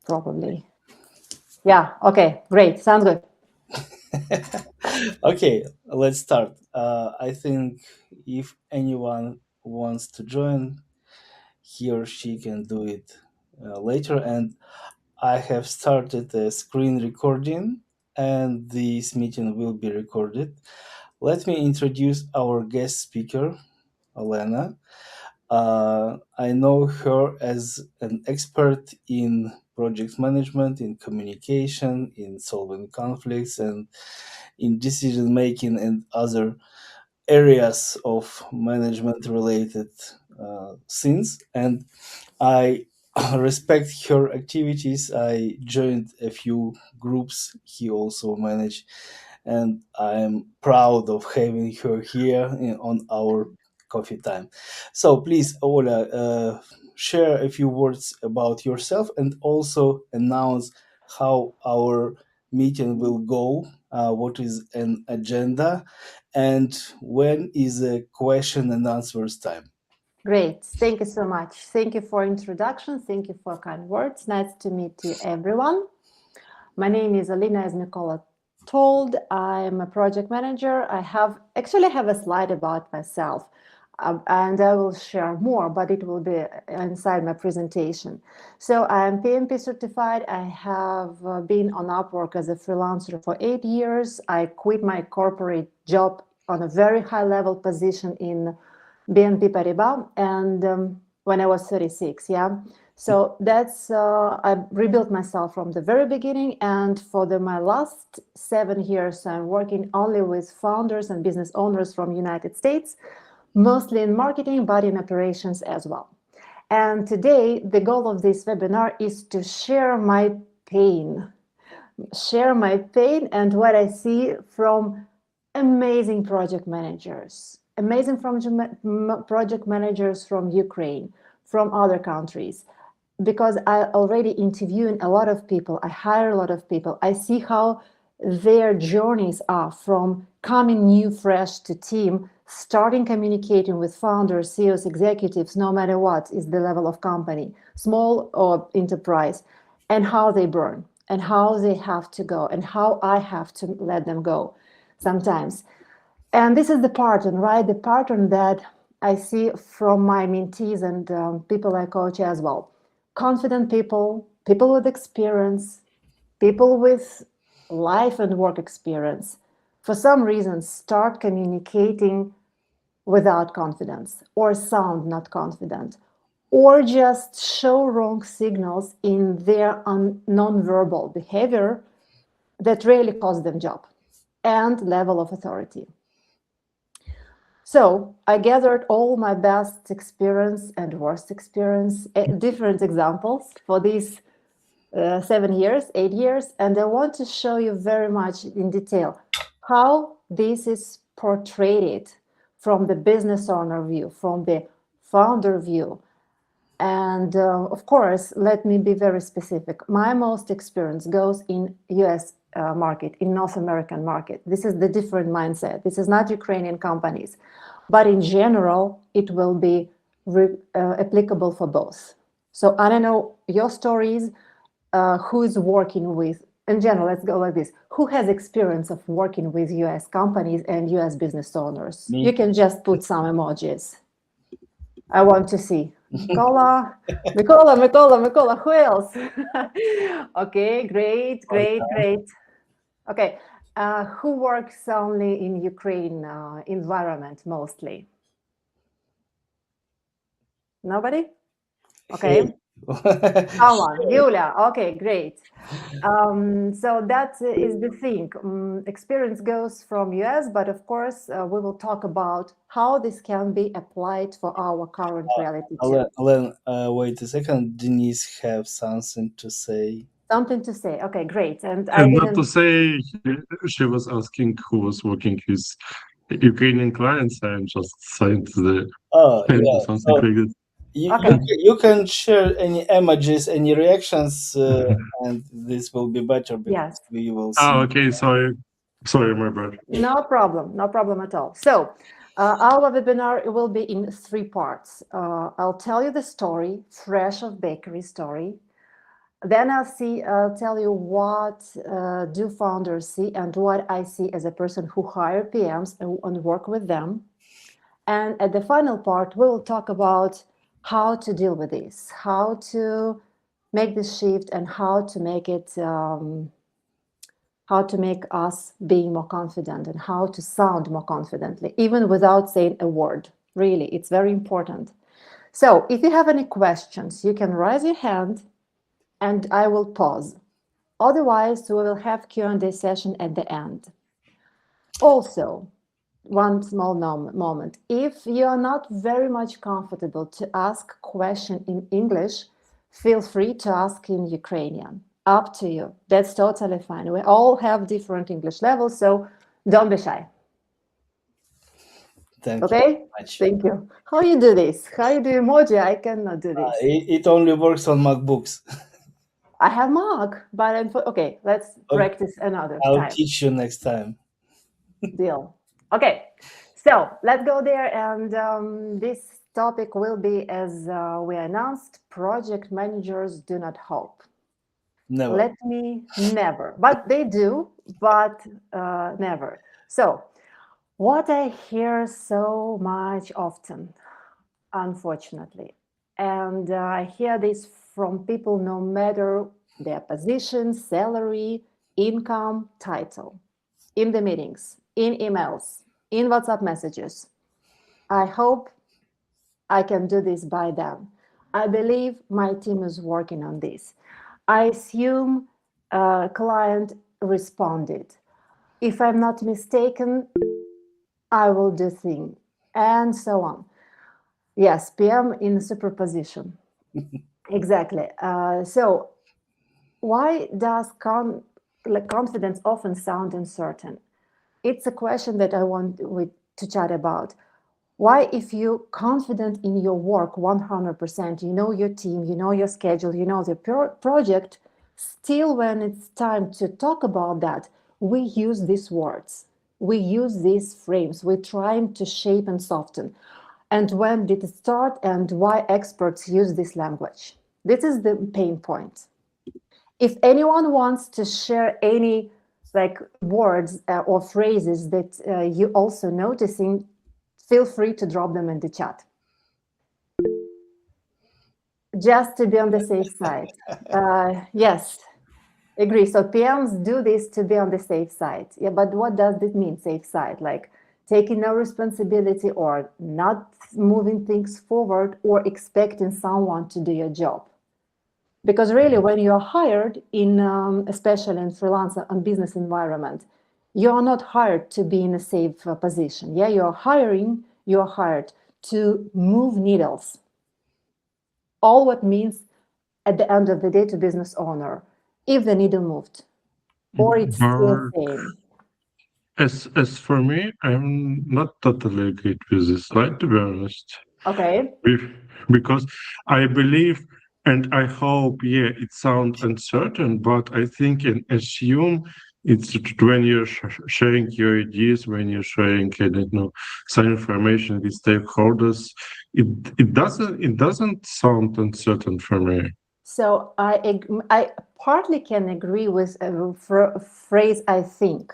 probably. Yeah, okay, great, sounds good. Okay, let's start. I think if anyone wants to join, he or she can do it later. And I have started a screen recording, and this meeting will be recorded. Let me introduce our guest speaker, Elena. I know her as an expert in project management, in communication, in solving conflicts, and in decision making and other areas of management related things. And I respect her activities. I joined a few groups he also managed, and I'm proud of having her here on our coffee time. So please, Ola, share a few words about yourself and also announce how our meeting will go, what is an agenda, and when is a question and answers time. Great, thank you so much. Thank you for introduction. Thank you for kind words. Nice to meet you, everyone. My name is Alina, as Mikola told. I'm a project manager. I have a slide about myself, and I will share more, but it will be inside my presentation. So I'm PMP certified. I have been on Upwork as a freelancer for 8 years. I quit my corporate job on a very high level position in BNP Paribas, and when I was 36, yeah. So that's, I rebuilt myself from the very beginning, and for my last 7 years, I'm working only with founders and business owners from United States, mostly in marketing, but in operations as well. And today, the goal of this webinar is to share my pain and what I see from amazing project managers from Ukraine, from other countries, because I already interviewing a lot of people, I hire a lot of people, I see how their journeys are from coming new, fresh to team, starting communicating with founders, CEOs, executives, no matter what is the level of company, small or enterprise, and how they burn, and how they have to go, and how I have to let them go sometimes. And this is the pattern, right? The pattern that I see from my mentees and people I coach as well. Confident people, people with experience, people with life and work experience, for some reason start communicating without confidence, or sound not confident, or just show wrong signals in their non-verbal behavior that really cost them job and level of authority. So I gathered all my best experience and worst experience, different examples for these 7 years, 8 years, and I want to show you very much in detail how this is portrayed from the business owner view, from the founder view. And of course, let me be very specific. My most experience goes in US market, in North American market. This is the different mindset. This is not Ukrainian companies, but in general, it will be applicable for both. So I don't know your stories, who is working with, in general, let's go like this. Who has experience of working with US companies and US business owners? Me. You can just put some emojis. I want to see. Mikola, who else? Okay, great. Okay, who works only in Ukraine environment mostly? Nobody? Okay. Someone, Yulia. Okay, great. So that is the thing. Experience goes from US, but of course, we will talk about how this can be applied for our current reality too. Len, wait a second. Denise have something to say. Something to say. Okay, great. And not to say, she was asking who was working with Ukrainian clients. I'm just saying something like that. You can share any images, any reactions, and this will be better because we will see. Oh, okay. Sorry, my bad. No problem at all. So our webinar will be in 3 parts. I'll tell you the story, fresh of bakery story. Then I'll tell you what do founders see and what I see as a person who hire PMs and work with them. And at the final part, we will talk about how to deal with this, how to make this shift, and how to make it, how to make us being more confident and how to sound more confidently, even without saying a word. Really, it's very important. So if you have any questions, you can raise your hand and I will pause. Otherwise, we will have Q&A session at the end. Also, one small moment. If you are not very much comfortable to ask question in English, feel free to ask in Ukrainian. Up to you. That's totally fine. We all have different English levels, so don't be shy. Thank you okay? very much. Thank you. How you do this? How you do emoji? I cannot do this. It only works on MacBooks. I have Mac, but okay, let's practice another I'll time. teach you next time. Deal. Okay, so let's go there. And this topic will be, as we announced, project managers do not hope. Never. Never. But they do, but never. So what I hear so much often, unfortunately, and I hear this from people no matter their position, salary, income, title, in the meetings, in emails, in WhatsApp messages. I hope I can do this by then. I believe my team is working on this. I assume a client responded. If I'm not mistaken, I will do thing, and so on. Yes, PM in superposition. Exactly. So why does confidence often sound uncertain? It's a question that I want to chat about. Why, if you're confident in your work 100%, you know your team, you know your schedule, you know the project, still when it's time to talk about that, we use these words, we use these frames, we're trying to shape and soften. And when did it start and why experts use this language? This is the pain point. If anyone wants to share any words or phrases that you also noticing, feel free to drop them in the chat. Just to be on the safe side. Yes, agree. So PMs do this to be on the safe side. Yeah, but what does it mean, safe side? Like taking no responsibility or not moving things forward or expecting someone to do your job. Because really, when you're hired in, especially in freelance and business environment, you're not hired to be in a safe position. Yeah, you're hired to move needles. All what means at the end of the day to business owner, if the needle moved, or it's still same. As for me, I'm not totally agreed with this slide, to be honest. Okay. Because I believe and I hope, yeah, it sounds uncertain, but I think and assume it's when you're sharing your ideas, when you're sharing, I don't know, some information with stakeholders, it doesn't sound uncertain for me. So I partly can agree with a phrase, I think.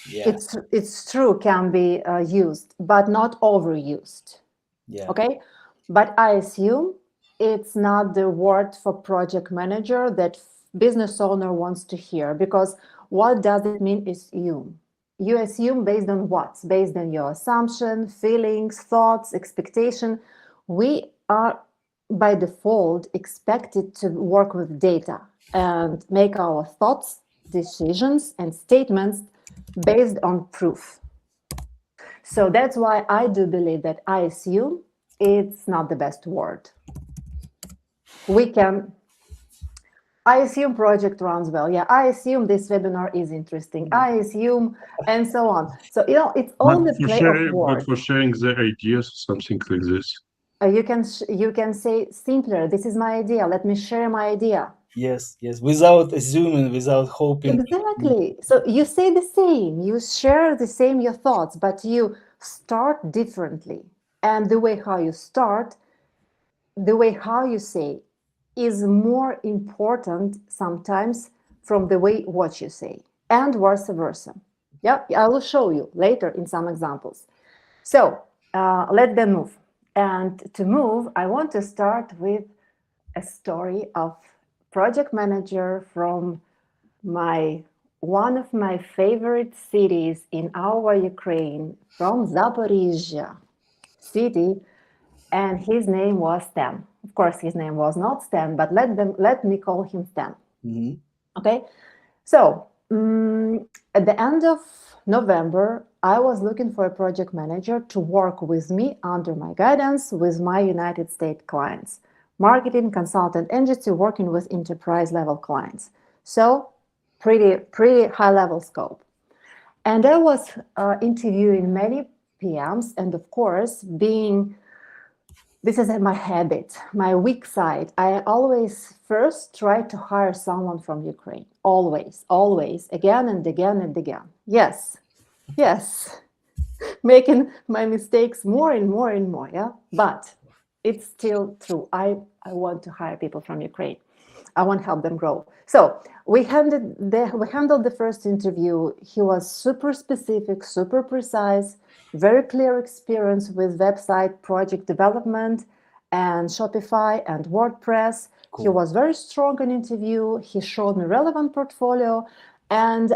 Yeah. It's true, can be used, but not overused. Yeah. Okay, but I assume it's not the word for project manager that business owner wants to hear, because what does it mean is you assume based on what? Based on your assumption, feelings, thoughts, expectation. We are by default expected to work with data and make our thoughts, decisions, and statements based on proof. So that's why I do believe that I assume it's not the best word. I assume project runs well. Yeah, I assume this webinar is interesting. I assume, and so on. So, it's all the play of words. But for sharing the ideas, something like this. You can say simpler, this is my idea, let me share my idea. Yes, without assuming, without hoping. Exactly. So you say the same, you share the same, your thoughts, but you start differently. And the way how you start, the way how you say, is more important sometimes from the way what you say, and vice versa. Yeah, I will show you later in some examples. So let them move. And to move, I want to start with a story of project manager from one of my favorite cities in our Ukraine, from Zaporizhia city, and his name was Stan. Of course, his name was not Stan, but let me call him Stan. Mm-hmm. Okay, so at the end of November, I was looking for a project manager to work with me under my guidance with my United States clients, marketing consultant agency working with enterprise level clients. So pretty high level scope. And I was interviewing many PMs, and of course, this is my habit, my weak side. I always first try to hire someone from Ukraine. Always, again and again and again. Yes, making my mistakes more and more and more, yeah? But it's still true. I want to hire people from Ukraine. I want to help them grow. So we handled the first interview. He was super specific, super precise, very clear experience with website project development and Shopify and WordPress. Cool. He was very strong in interview. He showed me relevant portfolio. And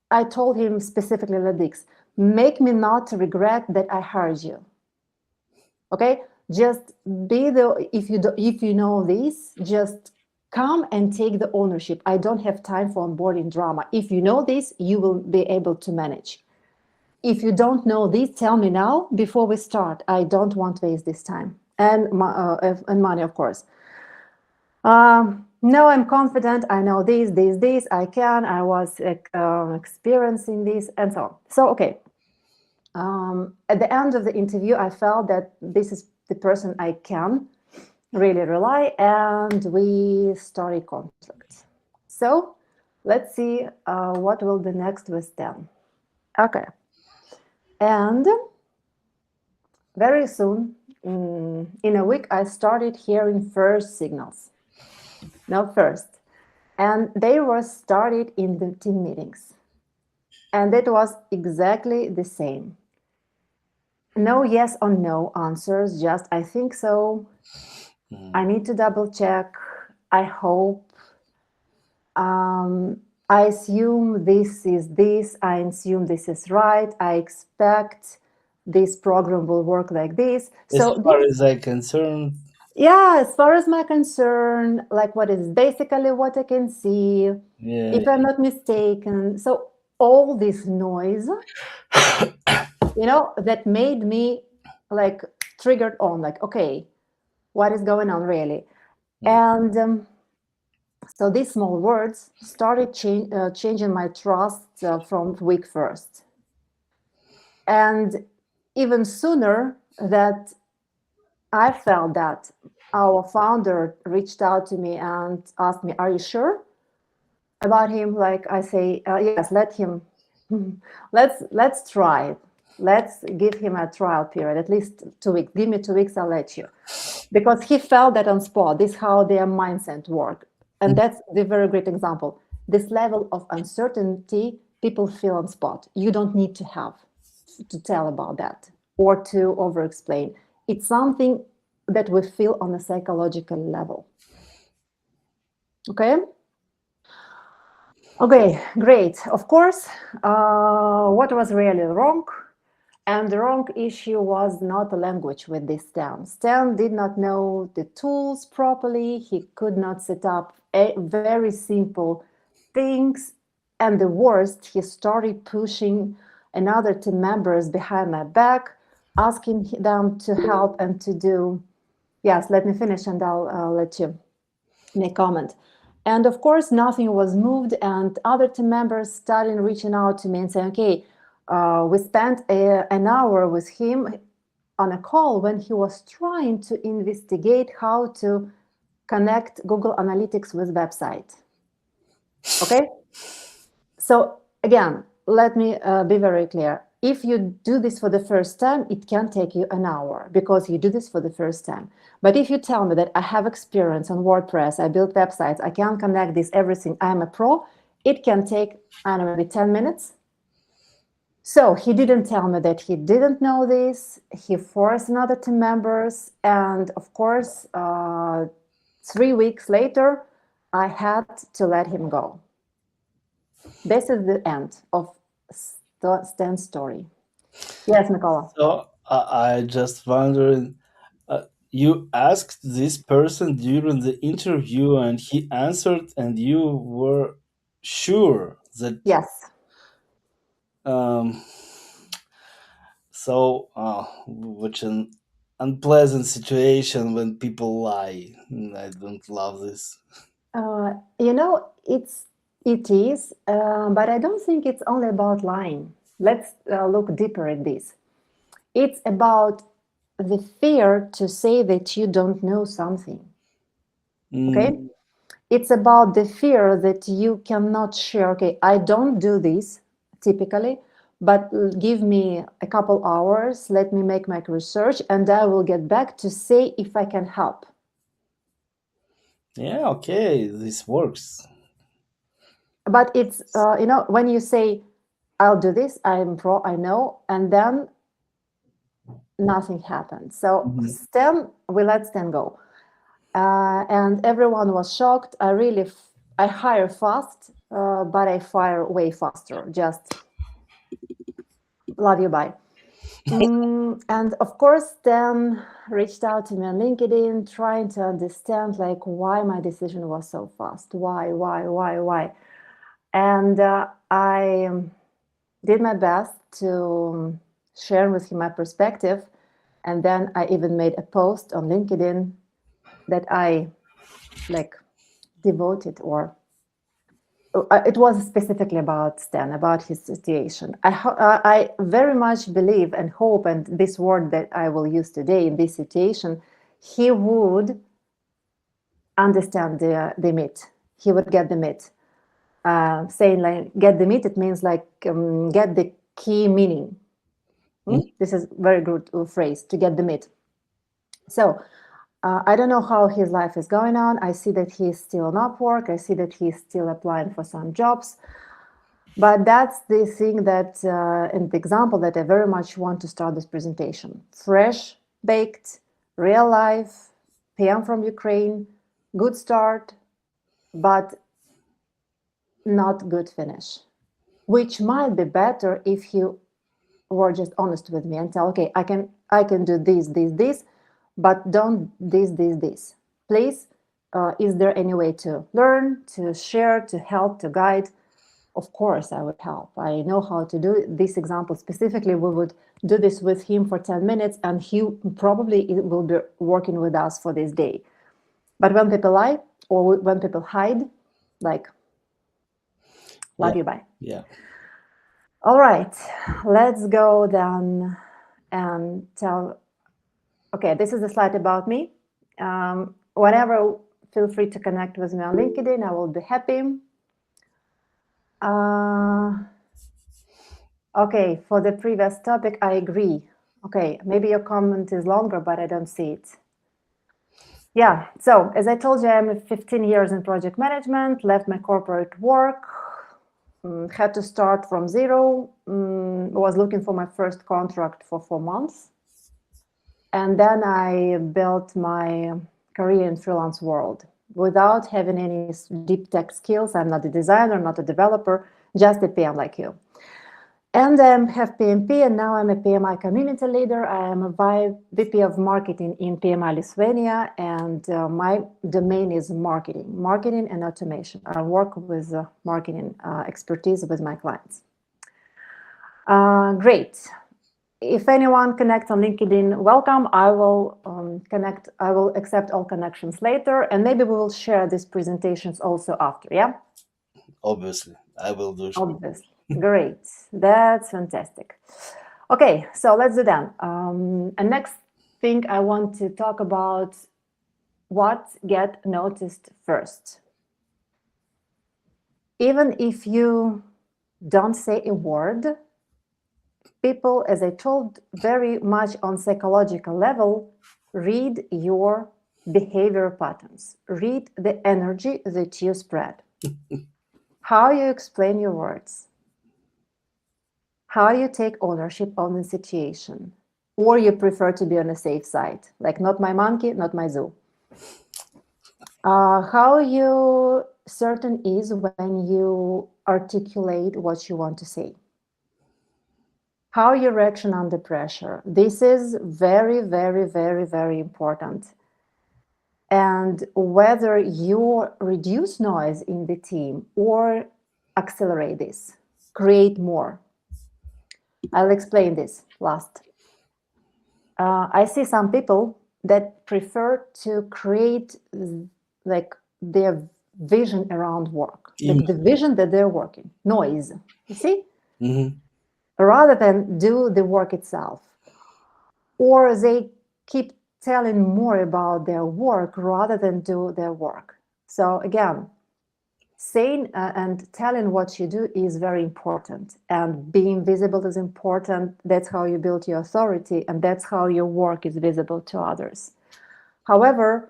I told him specifically like this, make me not regret that I hired you. Okay? Just if you know this, just come and take the ownership. I don't have time for onboarding drama. If you know this, you will be able to manage. If you don't know this, tell me now before we start. I don't want to waste this time and money, of course. No, I'm confident. I know this. I can. I was experiencing this, and so on. So, okay. At the end of the interview, I felt that this is the person I can really rely, and we started conflict. So let's see what will be next with them. Okay. And very soon, in a week, I started hearing first signals. No, first. And they were started in the team meetings. And it was exactly the same. No yes or no answers, just I think so. I need to double check. I hope. I assume this is this. I assume this is right. I expect this program will work like this. As far as I'm concerned. Yeah, as far as my concern, like what is basically what I can see, if I'm not mistaken. So all this noise, that made me like triggered on, like, okay, what is going on really? And so these small words started changing my trust from week first. And even sooner that I felt that our founder reached out to me and asked me, are you sure about him? Like I say, yes, let's try it. Let's give him a trial period, at least 2 weeks. Give me 2 weeks, I'll let you. Because he felt that on spot. This is how their mindset work. And that's the very great example. This level of uncertainty, people feel on spot. You don't need to have to tell about that or to over-explain. It's something that we feel on a psychological level. Okay? Okay, great. Of course, what was really wrong? And the wrong issue was not the language with this Stan. Stan did not know the tools properly. He could not set up very simple things. And the worst, he started pushing another team members behind my back, asking them to help and to do. Yes, let me finish and I'll let you make comment. And of course, nothing was moved. And other team members started reaching out to me and saying, okay, we spent an hour with him on a call when he was trying to investigate how to connect Google Analytics with website. Okay? So again, let me be very clear. if you do this for the first time, it can take you an hour because you do this for the first time. But if you tell me that I have experience on WordPress, I build websites, I can connect this, everything, I'm a pro, it can take, I don't know, maybe 10 minutes. So he didn't tell me that he didn't know this. He forced another team members. And of course, 3 weeks later, I had to let him go. This is the end of Stan's story. Yes, Mikola. So I just wondering, you asked this person during the interview and he answered and you were sure that... Yes. So, which an unpleasant situation when people lie. I don't love this. You know, it is, but I don't think it's only about lying. Let's look deeper at this. It's about the fear to say that you don't know something. Okay? It's about the fear that you cannot share. Okay, I don't do this typically, but give me a couple hours, let me make my research, and I will get back to say if I can help. Yeah, okay, this works. But it's, you know, when you say, I'll do this, I'm pro, I know, and then nothing happens. So Stan, we let Stan go. And everyone was shocked. I hire fast, but I fire way faster. Just love you, bye. And of course, Stan reached out to me on LinkedIn, trying to understand like why my decision was so fast. Why? And I did my best to share with him my perspective. And then I even made a post on LinkedIn that I like devoted, or it was specifically about Stan, about his situation. I very much believe and hope, and this word that I will use today in this situation, he would understand the meat. He would get the meat. Saying like get the meat, it means like get the key meaning. This is very good phrase, to get the meat. So I don't know how his life is going on. I see that he's still on Upwork. I see that he's still applying for some jobs. But that's the thing that, and the example that I very much want to start this presentation. Fresh, baked, real life, PM from Ukraine, good start, but not good finish. Which might be better if you were just honest with me and tell, okay, I can do this, but don't this. Please, is there any way to learn, to share, to help, to guide? Of course, I would help. I know how to do this example. Specifically, we would do this with him for 10 minutes, and he probably will be working with us for this day. But when people lie, or when people hide, like, love you, bye. Yeah. All right, let's go then and tell. Okay, this is a slide about me. Whenever, feel free to connect with me on LinkedIn. I will be happy. Okay, for the previous topic, I agree. Okay, maybe your comment is longer, but I don't see it. Yeah, so as I told you, I'm 15 years in project management, left my corporate work, had to start from zero, was looking for my first contract for 4 months. And then I built my career in freelance world without having any deep tech skills. I'm not a designer, not a developer, just a PM like you. And I have PMP, and now I'm a PMI community leader. I am a VP of marketing in PMI Lithuania, and my domain is marketing and automation. I work with marketing expertise with my clients. Great. If anyone connects on LinkedIn, welcome. I will connect. I will accept all connections later, and maybe we will share these presentations also after. Yeah. Obviously, I will do so. Obviously. Great. That's fantastic. Okay, so let's do that. And next thing I want to talk about what get noticed first. Even if you don't say a word, people, as I told, very much on psychological level, read your behavior patterns, read the energy that you spread, how you explain your words, how you take ownership of the situation, or you prefer to be on a safe side, like not my monkey, not my zoo. How you certain is when you articulate what you want to say. How you reaction under pressure. This is very, very, very, very important. And whether you reduce noise in the team or accelerate this, create more. I'll explain this last. I see some people that prefer to create like their vision around work, like the vision that they're working, noise, you see? Rather than do the work itself. Or they keep telling more about their work rather than do their work. So again, saying and telling what you do is very important, and being visible is important. That's how you build your authority, and that's how your work is visible to others. However,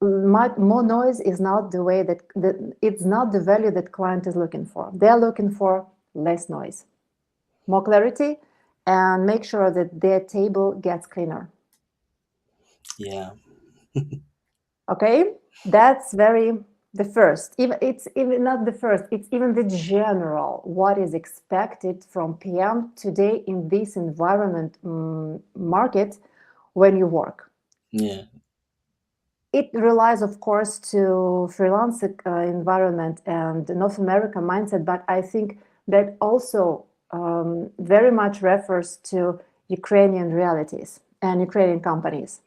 more noise is not the way that it's not the value that client is looking for. They're looking for less noise, more clarity, and make sure that their table gets cleaner. Yeah. Okay, that's the first. It's even not the first, it's even the general, what is expected from PM today in this environment market when you work. Yeah. It relies, of course, to freelance environment and North America mindset, but I think that also very much refers to Ukrainian realities and Ukrainian companies.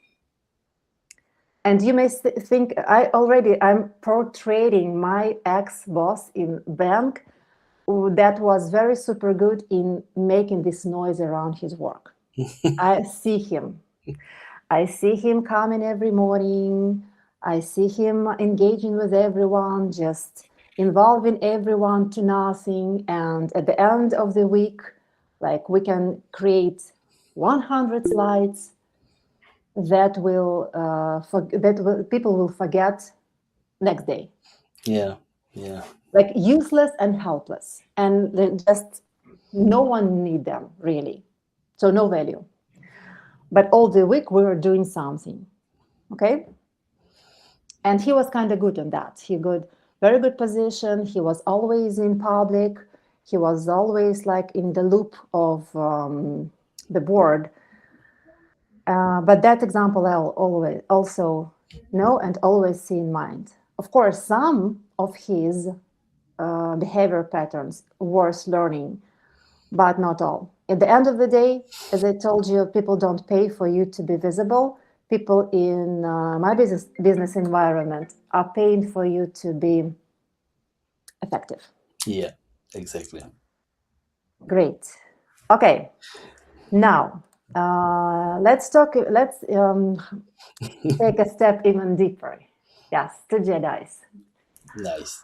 And you may think, I'm portraying my ex-boss in bank that was very super good in making this noise around his work. I see him coming every morning. I see him engaging with everyone, just involving everyone to nothing. And at the end of the week, like we can create 100 slides that people will forget next day. Yeah. Like useless and helpless, and then just no one need them really. So no value. But all the week we were doing something, okay? And he was kind of good on that. Very good position. He was always in public. He was always like in the loop of the board. But that example I'll always also know and always see in mind. Of course, some of his behavior patterns worth learning, but not all. At the end of the day, as I told you, people don't pay for you to be visible. People in my business environment are paying for you to be effective. Yeah, exactly. Great. Okay. Now, let's take a step even deeper. Yes, to Jedi's. Nice.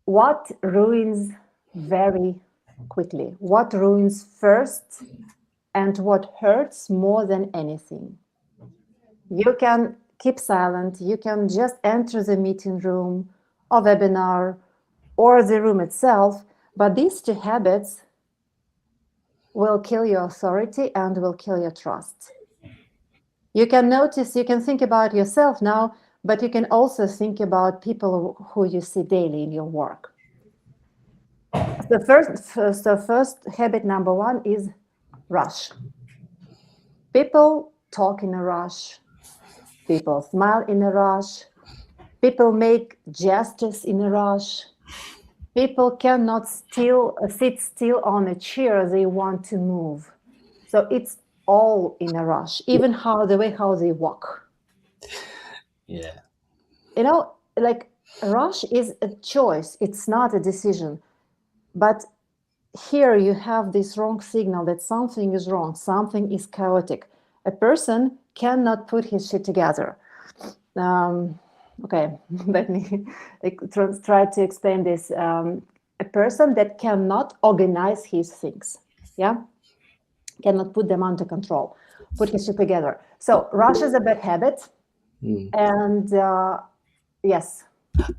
What ruins very quickly? What ruins first, and what hurts more than anything? You can keep silent. You can just enter the meeting room or webinar or the room itself, but these two habits will kill your authority and will kill your trust. You can think about yourself now, but you can also think about people who you see daily in your work. The first habit number one is rush. People talk in a rush. People smile in a rush. People make gestures in a rush. People cannot sit still on a chair. They want to move. So it's all in a rush, even the way how they walk. Yeah. Like rush is a choice. It's not a decision. But here you have this wrong signal that something is wrong, something is chaotic. A person cannot put his shit together. Okay, let me try to explain this. A person that cannot organize his things. Yeah, cannot put them under control, put his shit together. So rush is a bad habit. And yes,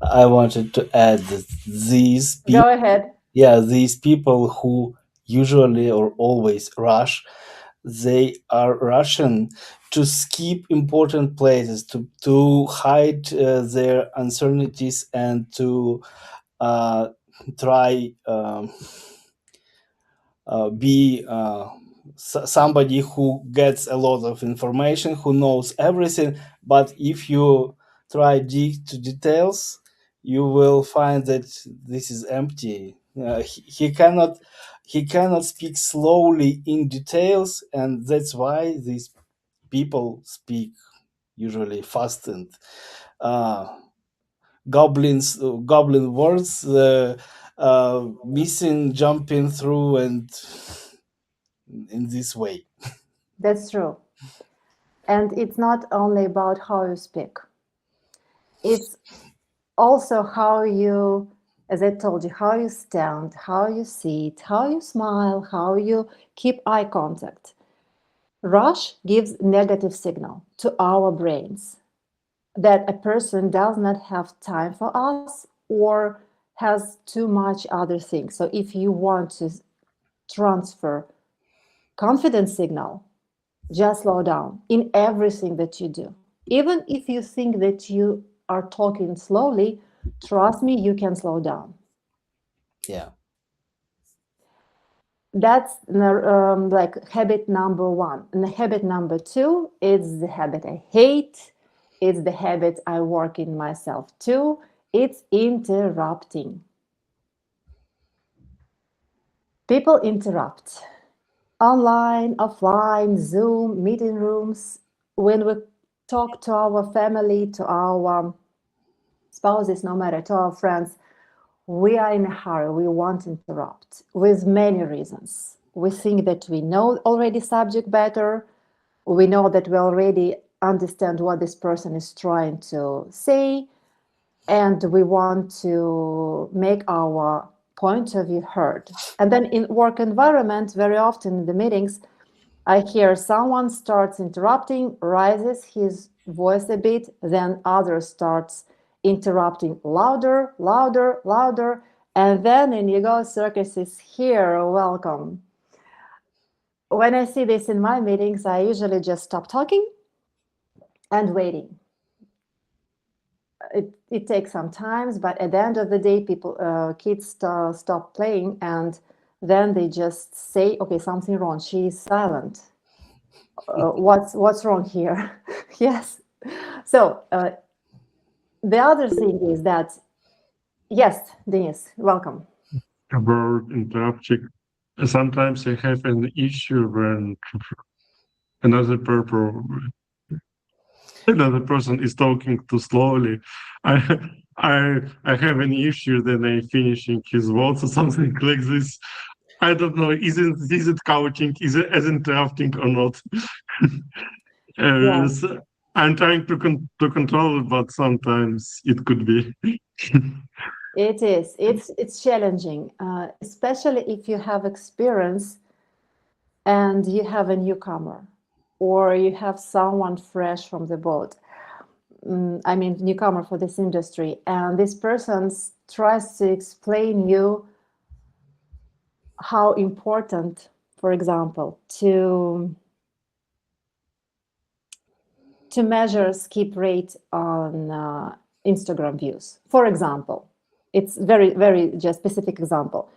I wanted to add that these go ahead. these people who usually or always rush, they are rushing to skip important places, to hide their uncertainties, and to try be somebody who gets a lot of information, who knows everything. But if you try dig to details, you will find that this is empty. He cannot speak slowly in details, and that's why these people speak usually fast and goblin words, missing, jumping through, and in this way. That's true. And it's not only about how you speak. It's also how you, as I told you, how you stand, how you sit, how you smile, how you keep eye contact. Rush gives negative signal to our brains that a person does not have time for us or has too much other things. So if you want to transfer confidence signal, just slow down in everything that you do. Even if you think that you are talking slowly, trust me, you can slow down. Yeah. That's like habit number one. And the habit number two is the habit I hate. It's the habit I work in myself too. It's interrupting. People interrupt. Online, offline, Zoom, meeting rooms. When we talk to our family, to our spouses, no matter, to our friends, we are in a hurry. We want to interrupt with many reasons. We think that we know already subject better. We know that we already understand what this person is trying to say, and we want to make our point of view heard. And then in work environment, very often in the meetings, I hear someone starts interrupting, raises his voice a bit, then others starts interrupting louder, louder, louder, and then Inigo Circus is here, welcome. When I see this in my meetings, I usually just stop talking and waiting. It takes some time, but at the end of the day, kids stop playing, and then they just say, "Okay, something wrong. She is silent. What's wrong here?" Yes. So the other thing is that, yes, Denise, welcome. About interrupting. Sometimes I have an issue when another person is talking too slowly. I have an issue then I finishing his words or something like this. I don't know, is it counting, is it as interrupting or not? Yeah. So I'm trying to control it, but sometimes it could be. It is. It's challenging, especially if you have experience and you have a newcomer, or you have someone fresh from the boat. I mean, newcomer for this industry, and this person tries to explain you how important, for example, to measure skip rate on Instagram views, for example. It's very, very just specific example.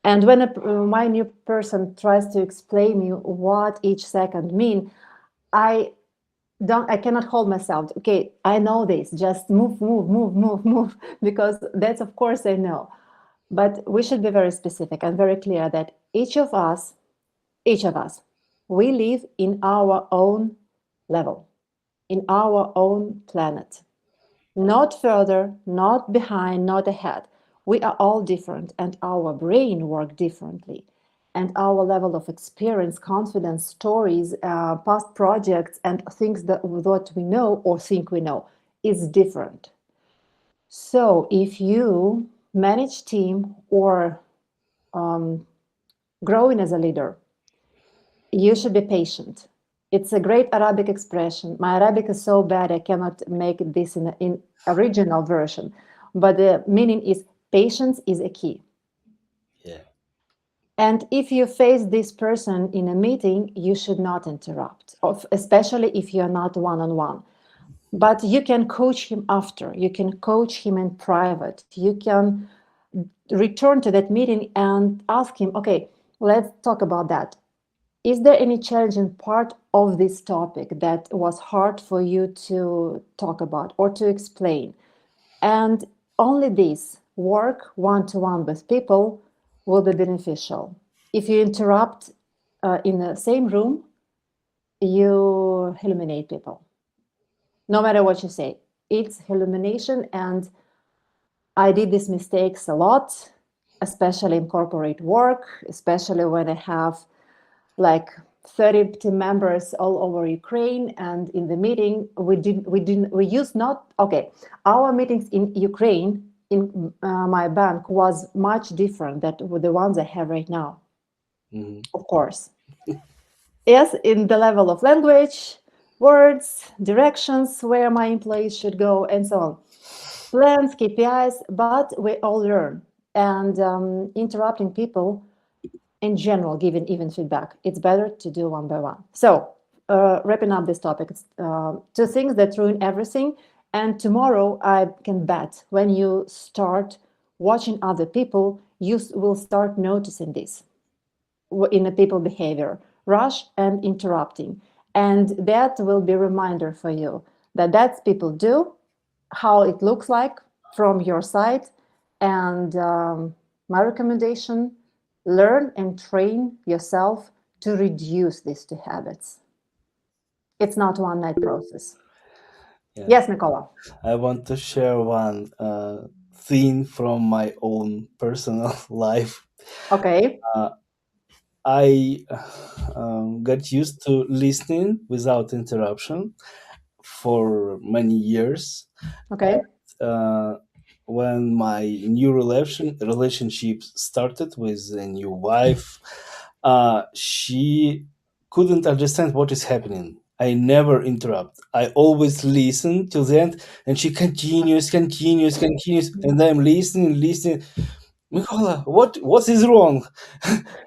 And when my new person tries to explain me what each second mean, I cannot hold myself. Okay, I know this. Just move, because that's, of course, I know. But we should be very specific and very clear that each of us, we live in our own level, in our own planet. Not further, not behind, not ahead. We are all different, and our brain work differently. And our level of experience, confidence, stories, past projects, and things that we know or think we know is different. So if you manage team or growing as a leader, you should be patient. It's a great Arabic expression. My Arabic is so bad I cannot make this in original version, but the meaning is patience is a key. Yeah. And if you face this person in a meeting, you should not interrupt, especially if you're not one-on-one. But you can coach him after. You can coach him in private. You can return to that meeting and ask him, okay, let's talk about that. Is there any challenging part of this topic that was hard for you to talk about or to explain? And only this work one-to-one with people will be beneficial. If you interrupt in the same room, you eliminate people. No matter what you say, it's elimination. And I did these mistakes a lot, especially in corporate work, especially when I have like 30 team members all over Ukraine, and in the meeting we used not okay. Our meetings in Ukraine in my bank was much different than the ones I have right now. Mhm. Of course, yes, in the level of language, words, directions where my employees should go, and so on. Plans, KPIs, but we all learn. And interrupting people in general, giving even feedback, it's better to do one by one. So wrapping up this topic, two things that ruin everything. And tomorrow I can bet when you start watching other people, you will start noticing this in the people behavior, rush and interrupting. And that will be a reminder for you that that's people do, how it looks like from your side. And my recommendation, learn and train yourself to reduce these two habits. It's not one night process. Yeah. Yes, Mikola. I want to share one thing from my own personal life. Okay. I got used to listening without interruption for many years. Okay. When my new relationship started with a new wife, she couldn't understand what is happening. I never interrupt. I always listen till the end, and she continues, and I'm listening. Mikola, what is wrong?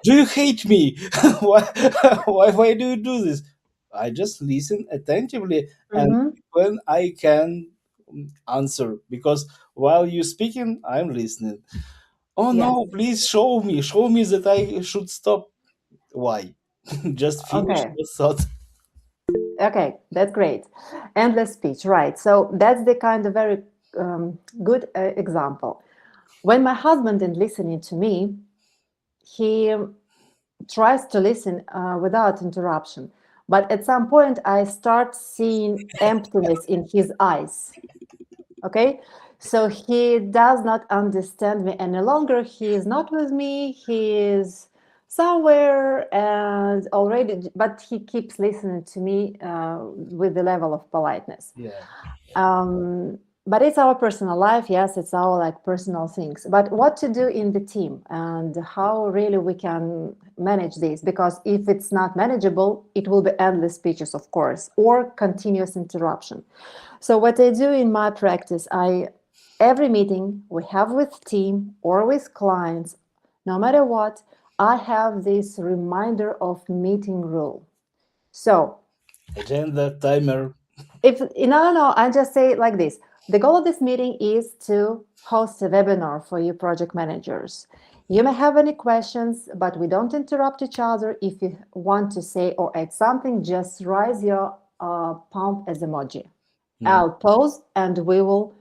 Do you hate me? why do you do this? I just listen attentively, and Mm-hmm. when I can answer, because while you're speaking, I'm listening. Oh Yes. no, please show me that I should stop. Why? Just finish Okay. the thought. Okay, that's great. Endless speech, right? So that's the kind of very good example. When my husband is listening to me, he tries to listen without interruption. But at some point, I start seeing emptiness in his eyes. Okay, so he does not understand me any longer. He is not with me. He is somewhere and already, but he keeps listening to me with the level of politeness. Yeah. But it's our personal life. Yes, it's our like personal things. But what to do in the team and how really we can manage this? Because if it's not manageable, it will be endless speeches, of course, or continuous interruption. So what I do in my practice, every meeting we have with team or with clients, no matter what, I have this reminder of meeting rule. So Agenda, timer. no, I just say it like this. The goal of this meeting is to host a webinar for you project managers. You may have any questions, but we don't interrupt each other. If you want to say or add something, just raise your palm as emoji. I'll pause and we will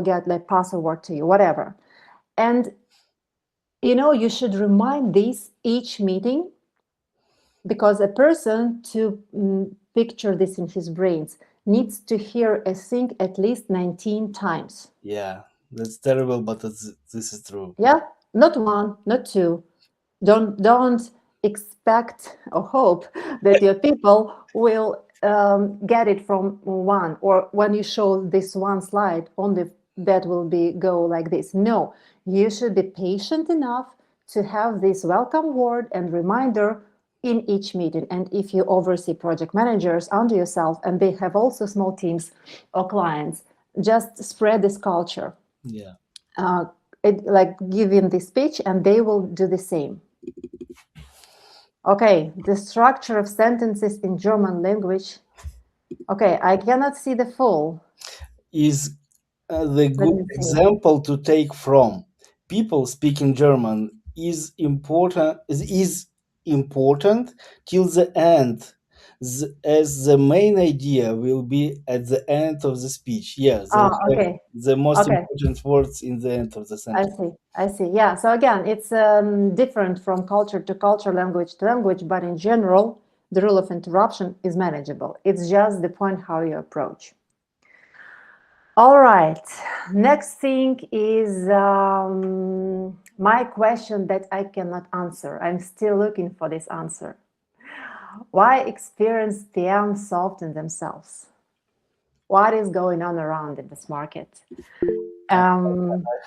get like pass a word to you, whatever. And you should remind this each meeting, because a person to picture this in his brains needs to hear a thing at least 19 times. Yeah, that's terrible, but this is true. Yeah, not one, not two. Don't expect or hope that your people will get it from one, or when you show this one slide only that will go like this. No, you should be patient enough to have this welcome word and reminder in each meeting. And if you oversee project managers under yourself and they have also small teams or clients, just spread this culture. Yeah. Like give them the speech and they will do the same. Okay, the structure of sentences in German language. Okay, I cannot see the full. Is the good example to take from people speaking German is important till the end, as the main idea will be at the end of the speech. Yes, Okay. The most important words in the end of the sentence. I see. Yeah. So again, it's different from culture to culture, language to language, but in general, the rule of interruption is manageable. It's just the point how you approach. All right. Next thing is my question that I cannot answer. I'm still looking for this answer. Why experienced PMs soften themselves? What is going on around in this market? I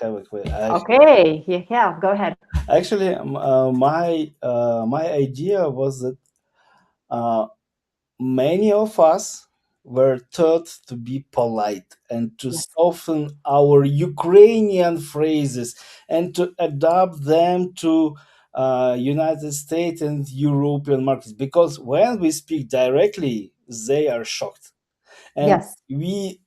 have a question. Okay, you have. Go ahead. Actually, my idea was that many of us were taught to be polite and to soften our Ukrainian phrases and to adapt them to United States and European markets, because when we speak directly, they are shocked. And we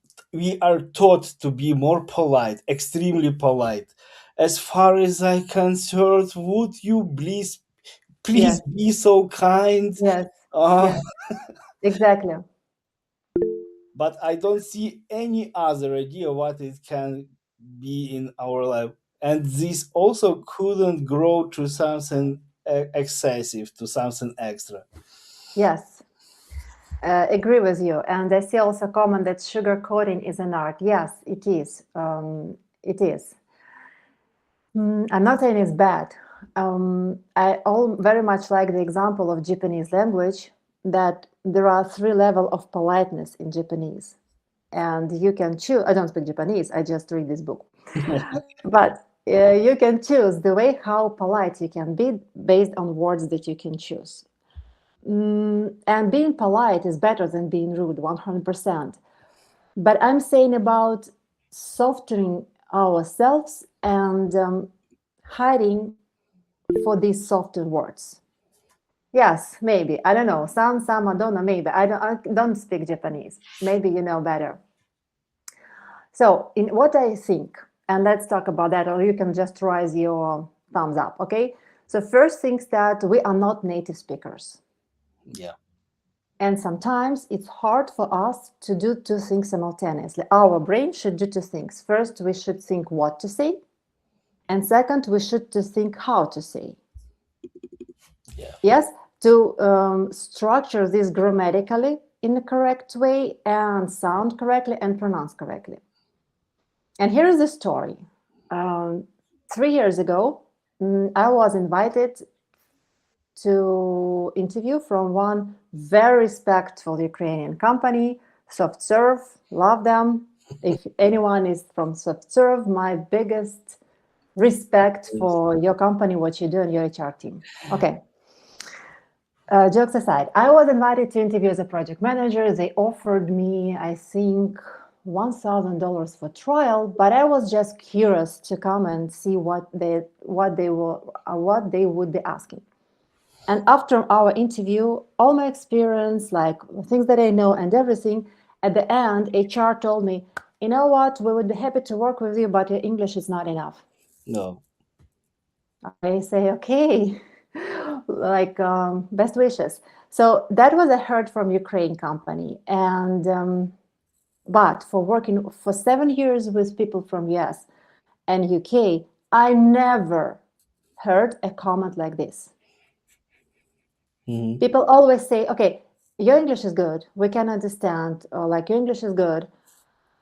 are taught to be more polite, extremely polite. As far as I'm concerned, would you please be so kind? Yes. Yes. Exactly. But I don't see any other idea what it can be in our life. And this also couldn't grow to something excessive, to something extra. Yes. Agree with you. And I see also a comment that sugarcoating is an art. Yes, it is. It is. I'm not saying it's bad. I very much like the example of Japanese language, that there are 3 levels of politeness in Japanese. And you can choose, I don't speak Japanese, I just read this book. But you can choose the way how polite you can be based on words that you can choose. And being polite is better than being rude, 100%. But I'm saying about softening ourselves and hiding for these softer words. Yes, maybe. I don't know. Some, I don't know. Maybe. I don't speak Japanese. Maybe you know better. So, in what I think, and let's talk about that, or you can just raise your thumbs up, okay? So, first things that we are not native speakers. Yeah. And sometimes it's hard for us to do 2 things simultaneously. Our brain should do 2 things. First, we should think what to say. And second, we should think how to say. Yeah. Yes, to structure this grammatically in the correct way and sound correctly and pronounce correctly. And here is the story. 3 years ago, I was invited to interview from one very respectful Ukrainian company, SoftServe. Love them. If anyone is from SoftServe, my biggest respect for your company, what you do, and your HR team. Okay. Jokes aside, I was invited to interview as a project manager. They offered me, I think, $1,000 for trial, but I was just curious to come and see what they would be asking. And after our interview, all my experience, like things that I know and everything, at the end, HR told me, you know what, we would be happy to work with you, but your English is not enough. No. I say, okay, like best wishes. So that was a heard from Ukraine company. And but for working for 7 years with people from US and UK, I never heard a comment like this. Mm-hmm. People always say, okay, your English is good, we can understand, or like your English is good.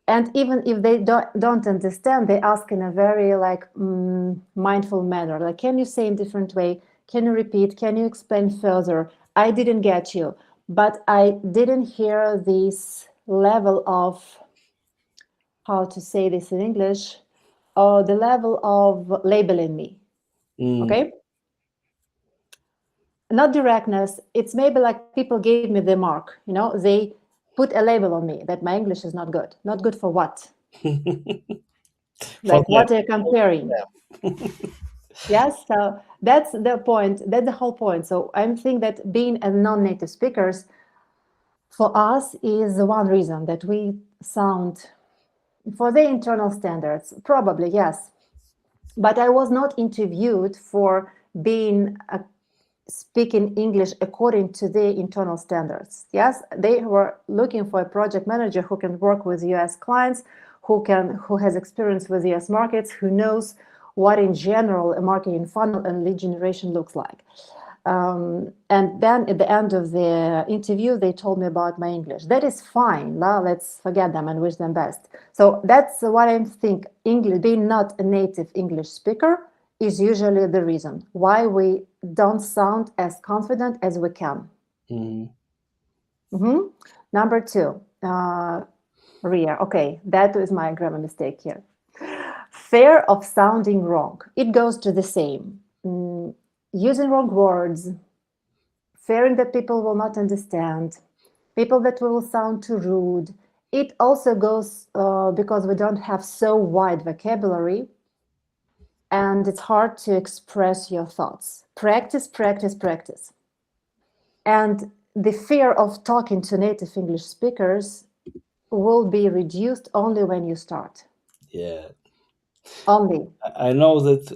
And even if they don't understand, they ask in a very like mindful manner, like, can you say in a different way? Can you repeat? Can you explain further? I didn't get you, but I didn't hear this level of, how to say this in English, or the level of labeling me. Okay. not directness. It's maybe like people gave me the mark, you know, they put a label on me that my English is not good. Not good for what? Like what are you comparing? Yes, so that's the point. That's the whole point. So I think that being a non-native speakers for us is the one reason that we sound for the internal standards, probably, yes. But I was not interviewed for being speaking English according to the internal standards. Yes, they were looking for a project manager who can work with US clients, who has experience with US markets, who knows what in general a marketing funnel and lead generation looks like. And then at the end of the interview, they told me about my English. That is fine. Let's forget them and wish them best. So that's what I think. English, being not a native English speaker, is usually the reason why we don't sound as confident as we can. Number 2, Ria. Okay, that was my grammar mistake here. Fear of sounding wrong. It goes to the same. Using wrong words, fearing that people will not understand, people that will sound too rude. It also goes because we don't have so wide vocabulary, and it's hard to express your thoughts. Practice, practice, practice. And the fear of talking to native English speakers will be reduced only when you start. Yeah. Only. I know that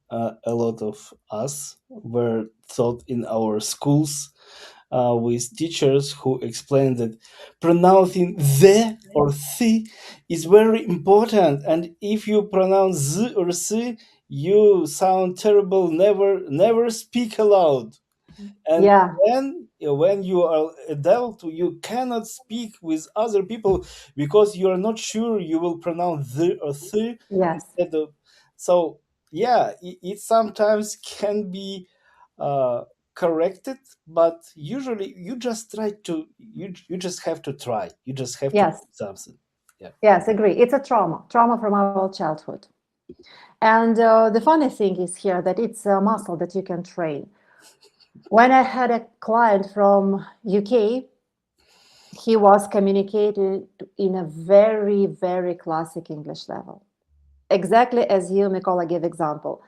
a lot of us were taught in our schools with teachers who explained that pronouncing the or the is very important, and if you pronounce z or s, you sound terrible. Never speak aloud. And Yeah. then when you are adult, you cannot speak with other people because you are not sure you will pronounce the or the Yes. instead of. So yeah, it sometimes can be corrected, but usually you just try to you just have to try. You just have to Yes. do something. Yeah. Yes, agree. It's a trauma from our childhood. And the funny thing is here that it's a muscle that you can train. When I had a client from UK, he was communicating in a very, very classic English level. Exactly as you, Mikola, gave example.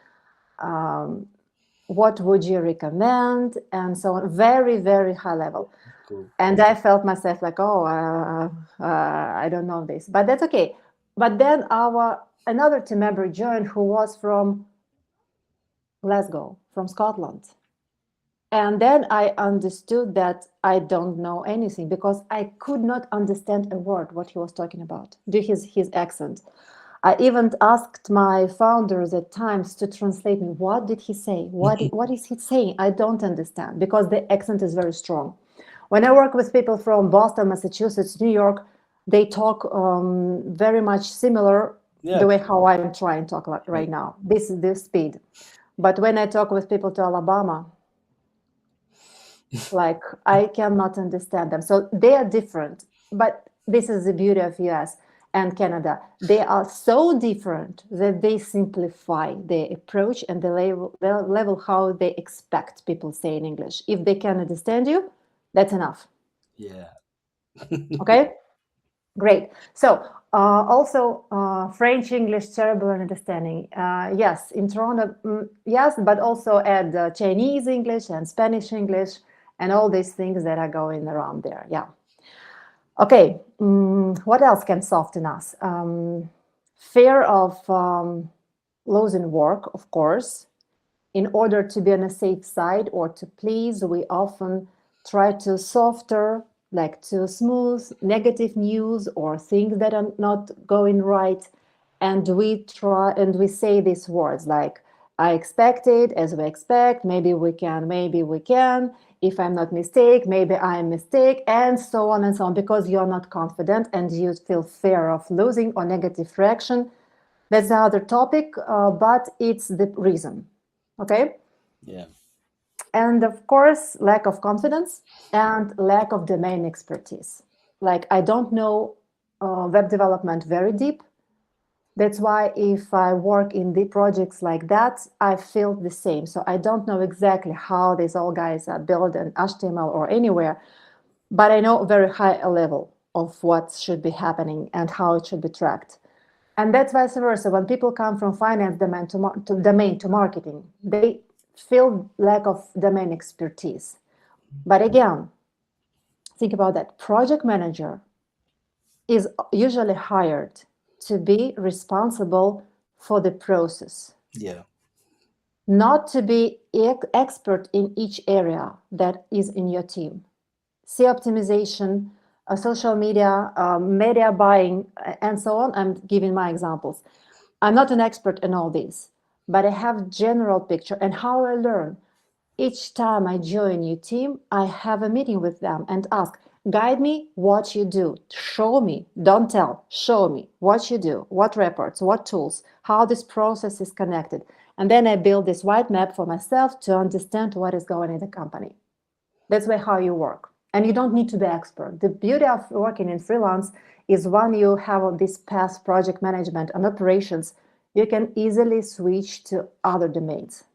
What would you recommend? And so on. Very, very high level. Cool. And I felt myself like, I don't know this, but that's okay. But then another team member joined who was from Glasgow, from Scotland. And then I understood that I don't know anything because I could not understand a word what he was talking about due to his accent. I even asked my founders at times to translate me. What did he say? What is he saying? I don't understand because the accent is very strong. When I work with people from Boston, Massachusetts, New York, they talk very much similar the way how I'm trying to talk right now. This is the speed. But when I talk with people to Alabama, like I cannot understand them. So they are different. But this is the beauty of US and Canada. They are so different that they simplify the approach and the level how they expect people say in English. If they can understand you, that's enough. Yeah. Okay, great. So also French English terrible in understanding. Yes, in Toronto, yes, but also add Chinese English and Spanish English and all these things that are going around there. Yeah. Okay, what else can soften us? Fear of losing work, of course. In order to be on a safe side or to please, we often try to softer, like to smooth negative news or things that are not going right. And we try and we say these words like, I expect it as we expect, maybe we can. If I'm not mistaken, maybe I'm mistake, and so on, because you're not confident and you feel fear of losing or negative reaction. That's the other topic, but it's the reason. Okay? Yeah. And of course, lack of confidence and lack of domain expertise. Like I don't know web development very deep, That's why if I work in the projects like that, I feel the same. So I don't know exactly how these all guys are built in HTML or anywhere, but I know a very high level of what should be happening and how it should be tracked. And that's vice versa. When people come from finance domain to marketing, they feel lack of domain expertise. But again, think about that. Project manager is usually hired to be responsible for the process. Yeah. Not to be expert in each area that is in your team. SEO optimization, social media, media buying, and so on. I'm giving my examples. I'm not an expert in all these, but I have general picture. And how I learn, each time I join a new team, I have a meeting with them and ask, guide me what you do, show me, don't tell, show me what you do, what reports, what tools, how this process is connected. And then I build this white map for myself to understand what is going in the company. That's how you work. And you don't need to be expert. The beauty of working in freelance is when you have this past project management and operations, you can easily switch to other domains.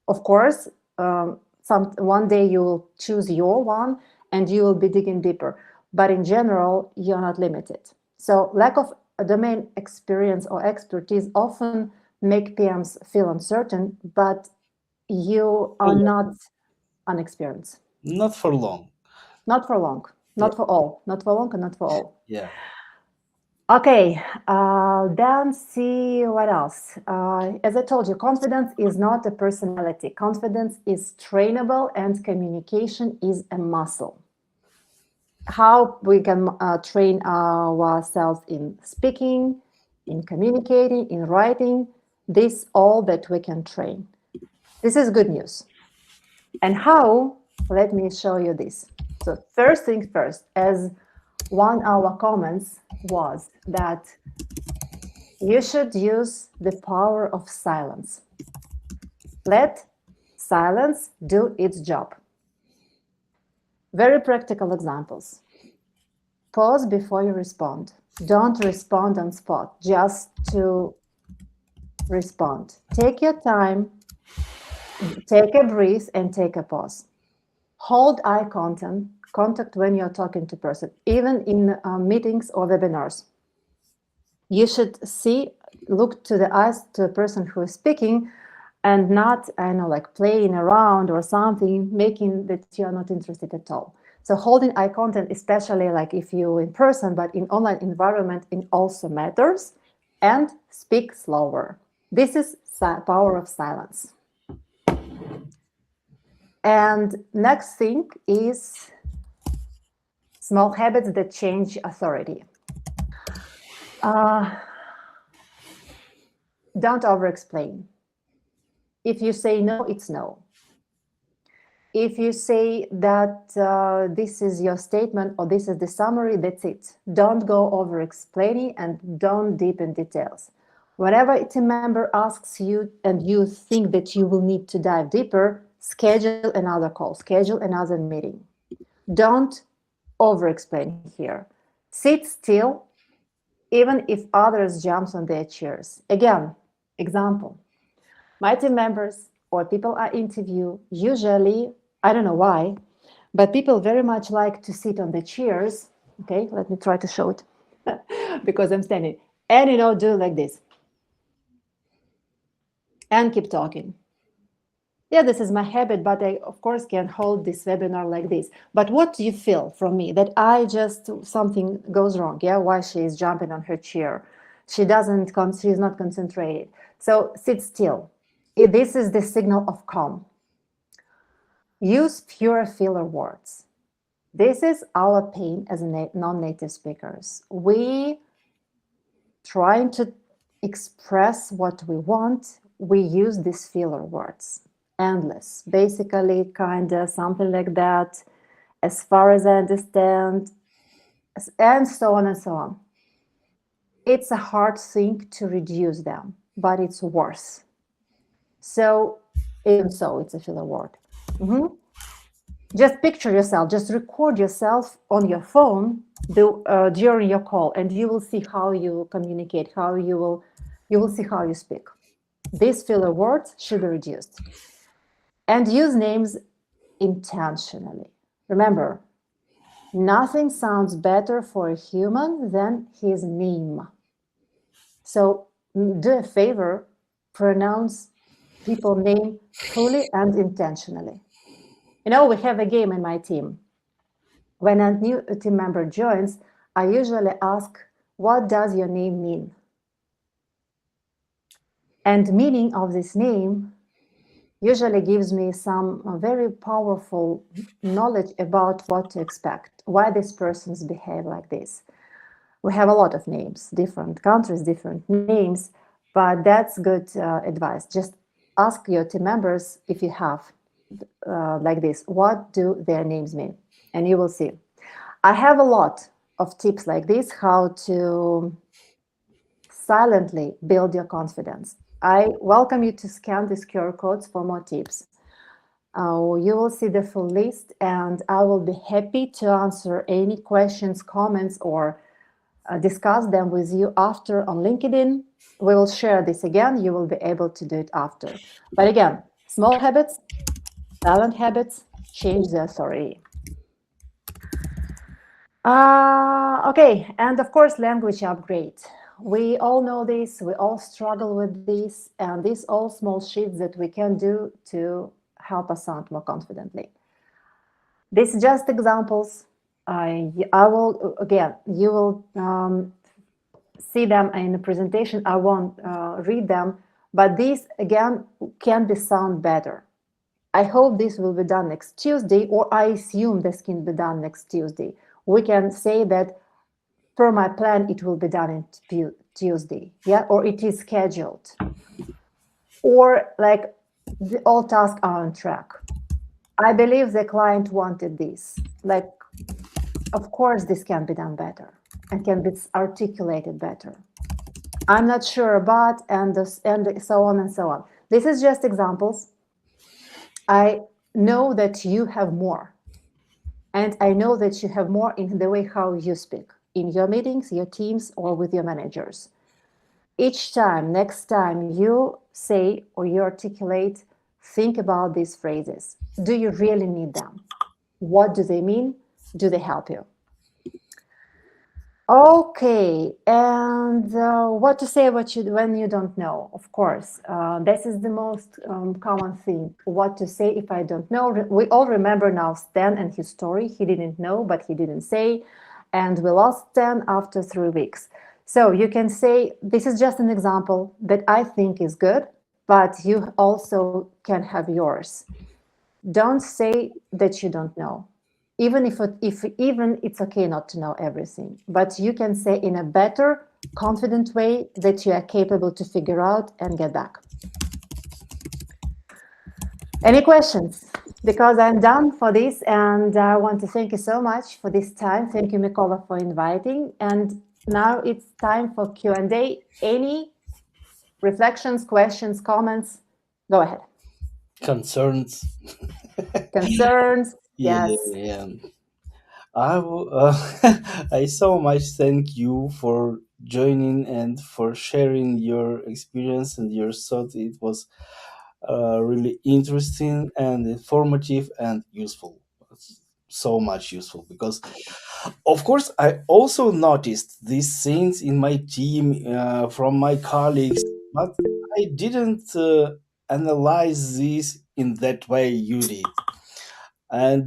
Of course, one day you will choose your one and you will be digging deeper. But in general, you're not limited. So lack of domain experience or expertise often make PMs feel uncertain, but you are not unexperienced. Not for long. Not for long, not for all, not for long and not for all. Yeah. Okay, then see what else. As I told you, confidence is not a personality. Confidence is trainable and communication is a muscle. How we can train ourselves in speaking, in communicating, in writing, this all that we can train. This is good news. And how? Let me show you this. So first things first, as one of our comments was that you should use the power of silence. Let silence do its job. Very practical examples. Pause before you respond. Don't respond on spot, just to respond. Take your time, take a breath and take a pause. Hold eye contact when you're talking to person, even in meetings or webinars. You should look to the eyes to a person who is speaking and not, like playing around or something, making that you're not interested at all. So holding eye contact, especially like if you're in person, but in online environment, it also matters. And speak slower. This is power of silence. And next thing is small habits that change authority. Don't over-explain. If you say no, it's no. If you say that this is your statement or this is the summary, that's it. Don't go over-explaining and don't deepen details. Whenever a team member asks you and you think that you will need to dive deeper, schedule another call, schedule another meeting. Don't over-explain here. Sit still, even if others jump on their chairs. Again, example. My team members or people I interview, usually, I don't know why, but people very much like to sit on the chairs. Okay, let me try to show it because I'm standing. And, do like this. And keep talking. Yeah, this is my habit, but I, of course, can hold this webinar like this. But what do you feel from me? That something goes wrong, yeah? Why she is jumping on her chair? She's not concentrated. So sit still. This is the signal of calm. Use fewer filler words. This is our pain as non-native speakers. We trying to express what we want, we use these filler words. Endless, basically kind of something like that, as far as I understand, and so on and so on. It's a hard thing to reduce them, but it's worse. So, even so, it's a filler word. Just picture yourself, just record yourself on your phone during your call, and you will see how you communicate, you will see how you speak. These filler words should be reduced. And use names intentionally. Remember, nothing sounds better for a human than his name. So do a favor, pronounce people's name fully and intentionally. You know, we have a game in my team. When a new team member joins, I usually ask, what does your name mean? And meaning of this name usually gives me some very powerful knowledge about what to expect, why these persons behave like this. We have a lot of names, different countries, different names, but that's good advice. Just ask your team members, if you have like this, what do their names mean? And you will see. I have a lot of tips like this, how to silently build your confidence. I welcome you to scan these QR codes for more tips. You will see the full list, and I will be happy to answer any questions, comments, or discuss them with you after on LinkedIn. We will share this again. You will be able to do it after. But again, small habits, silent habits, change the authority. Okay, and of course, language upgrade. We all know this, we all struggle with this, and these all small shifts that we can do to help us sound more confidently. These are just examples. I will, again, you will see them in the presentation. I won't read them, but these, again, can be sound better. I hope this will be done next Tuesday, or I assume this can be done next Tuesday. We can say that per my plan, it will be done in Tuesday, yeah, or it is scheduled, or like all tasks are on track. I believe the client wanted this. Like, of course, this can be done better and can be articulated better. I'm not sure about, and so on and so on. This is just examples. I know that you have more, and I know that you have more in the way how you speak, in your meetings, your teams, or with your managers. Each time, next time you say or you articulate, think about these phrases. Do you really need them? What do they mean? Do they help you? Okay, and what to say when you don't know? Of course, this is the most common thing. What to say if I don't know? We all remember now Stan and his story. He didn't know, but he didn't say. And we lost Stan after 3 weeks. So you can say, this is just an example that I think is good, but you also can have yours. Don't say that you don't know. Even if it's okay not to know everything, but you can say in a better, confident way that you are capable to figure out and get back. Any questions? Because I'm done for this, and I want to thank you so much for this time. Thank you, Mikola, for inviting. And now it's time for Q&A. Any reflections, questions, comments? Go ahead. Concerns. Concerns? Yes. Yeah. I so much thank you for joining and for sharing your experience and your thoughts. It was really interesting and informative and useful. So much useful, because of course I also noticed these things in my team from my colleagues, but I didn't analyze this in that way you did. And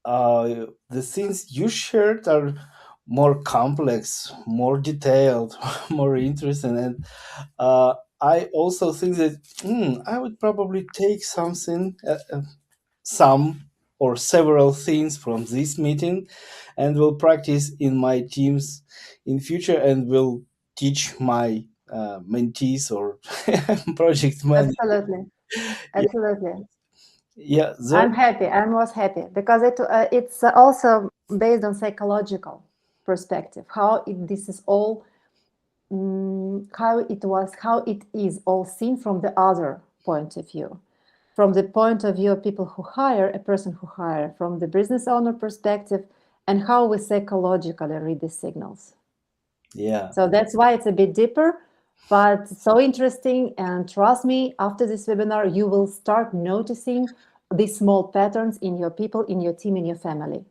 the things you shared are more complex, more detailed, more interesting, and I also think that I would probably take something, some or several things from this meeting, and will practice in my teams in future, and will teach my mentees or project managers. Absolutely. Yeah, I'm happy. I was happy because it's also based on psychological perspective. How this is all, how it is all seen from the other point of view. from the point of view of people who hire, a person who hire, from the business owner perspective, and how we psychologically read the signals. Yeah. So that's why it's a bit deeper, but so interesting. And trust me, after this webinar, you will start noticing these small patterns in your people, in your team, in your family.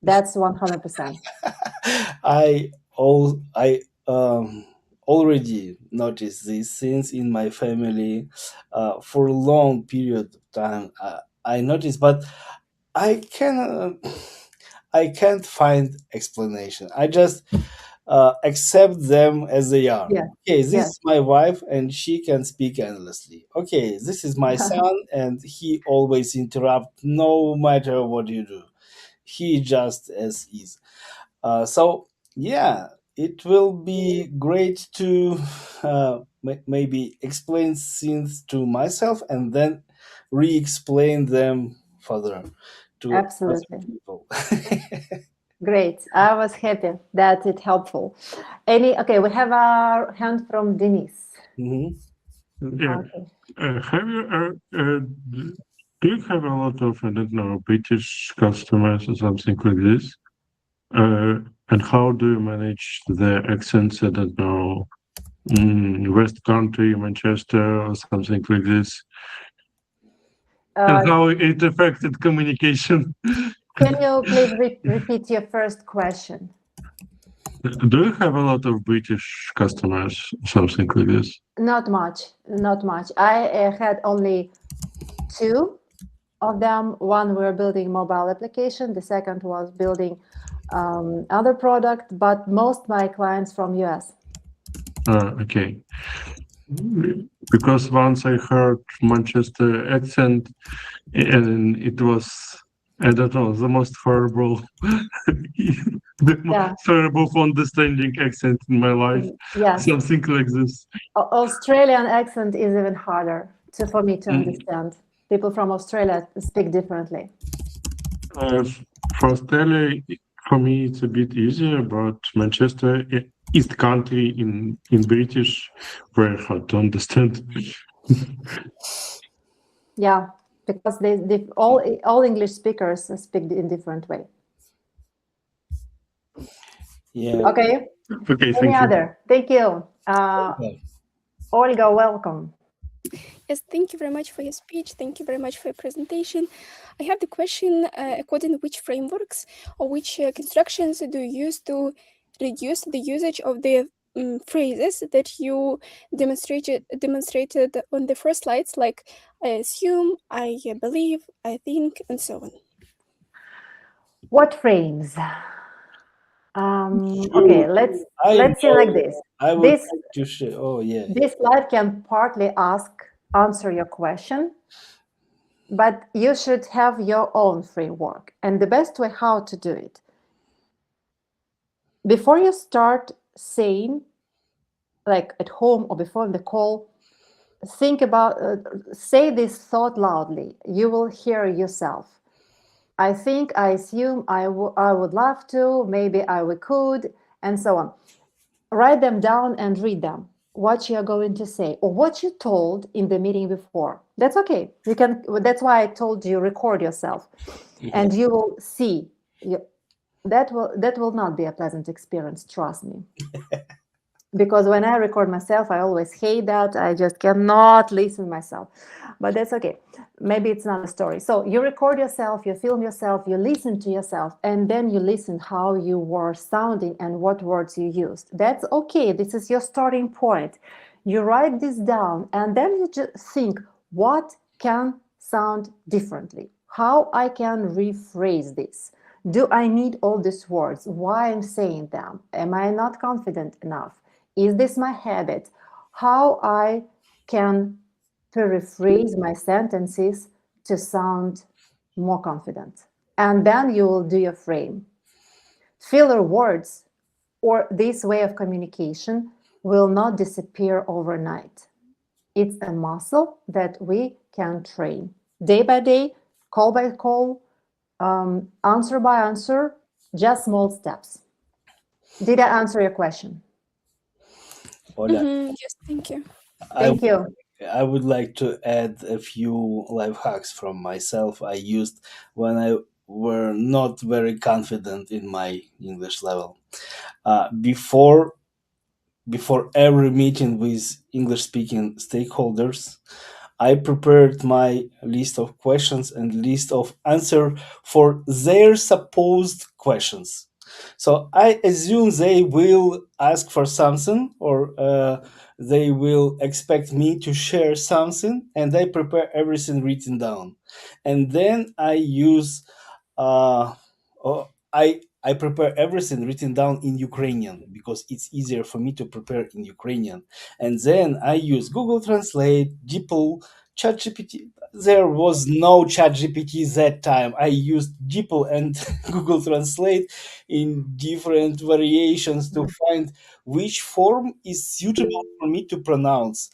That's 100%. I already noticed these things in my family for a long period of time. I noticed, but I can't find explanation. I just accept them as they are. Yeah. Okay, this Yes. is my wife, and she can speak endlessly. Okay, this is my son, and he always interrupt no matter what you do. He just as is. So yeah, it will be great to maybe explain things to myself and then re-explain them further to Absolutely. other people. Great. I was happy that it's helpful. Okay, we have a hand from Denise. Mhm. Yeah. Okay. Have you do you have a lot of, I don't know, British customers or something like this? And how do you manage the accents? I don't know, West Country, Manchester, or something like this. And how it affected communication. Can you please repeat your first question? Do you have a lot of British customers, something like this? Not much, not much. I had only 2 of them. One were building mobile application. The second was building other product, but most my clients from US. Okay. Because once I heard Manchester accent, and it was, I don't know, the most horrible, most horrible for understanding accent in my life. Yeah. Something like this. Australian accent is even harder for me to understand. People from Australia speak differently. For Australia, for me, it's a bit easier, but Manchester, East Country in British, very hard to understand. Yeah, because they all English speakers speak in different way. Yeah. Okay. Okay. Any other? Thank you. Olga, welcome. Yes, thank you very much for your speech. Thank you very much for your presentation. I have the question, according to which frameworks or which constructions do you use to reduce the usage of the phrases that you demonstrated on the first slides, like I assume, I believe, I think, and so on? What frames? Okay, let's see like this. I would like to share. Oh yeah. This slide can partly answer your question, but you should have your own framework. And the best way how to do it, before you start saying, like at home or before the call, think about, say this thought loudly. You will hear yourself. I think, I assume, I would love to, maybe I could, and so on. Write them down and read them, what you're going to say, or what you told in the meeting before. That's okay. You can. That's why I told you record yourself, and you will see. That will not be a pleasant experience. Trust me. Because when I record myself, I always hate that. I just cannot listen myself. But that's okay. Maybe it's not a story. So you record yourself, you film yourself, you listen to yourself, and then you listen how you were sounding and what words you used. That's okay. This is your starting point. You write this down, and then you just think, what can sound differently? How I can rephrase this? Do I need all these words? Why I'm saying them? Am I not confident enough? Is this my habit? How I can paraphrase my sentences to sound more confident? And then you will do your frame. Filler words or this way of communication will not disappear overnight. It's a muscle that we can train day by day, call by call, answer by answer, just small steps. Did I answer your question? Ola, Yes, thank you. Thank you. I would like to add a few life hacks from myself I used when I were not very confident in my English level. Before every meeting with English speaking stakeholders, I prepared my list of questions and list of answer for their supposed questions. So I assume they will ask for something, or they will expect me to share something, and I prepare everything written down. And then I use I prepare everything written down in Ukrainian because it's easier for me to prepare in Ukrainian. And then I use Google Translate, DeepL, ChatGPT. There was no ChatGPT that time. I used DeepL and Google Translate in different variations to find which form is suitable for me to pronounce.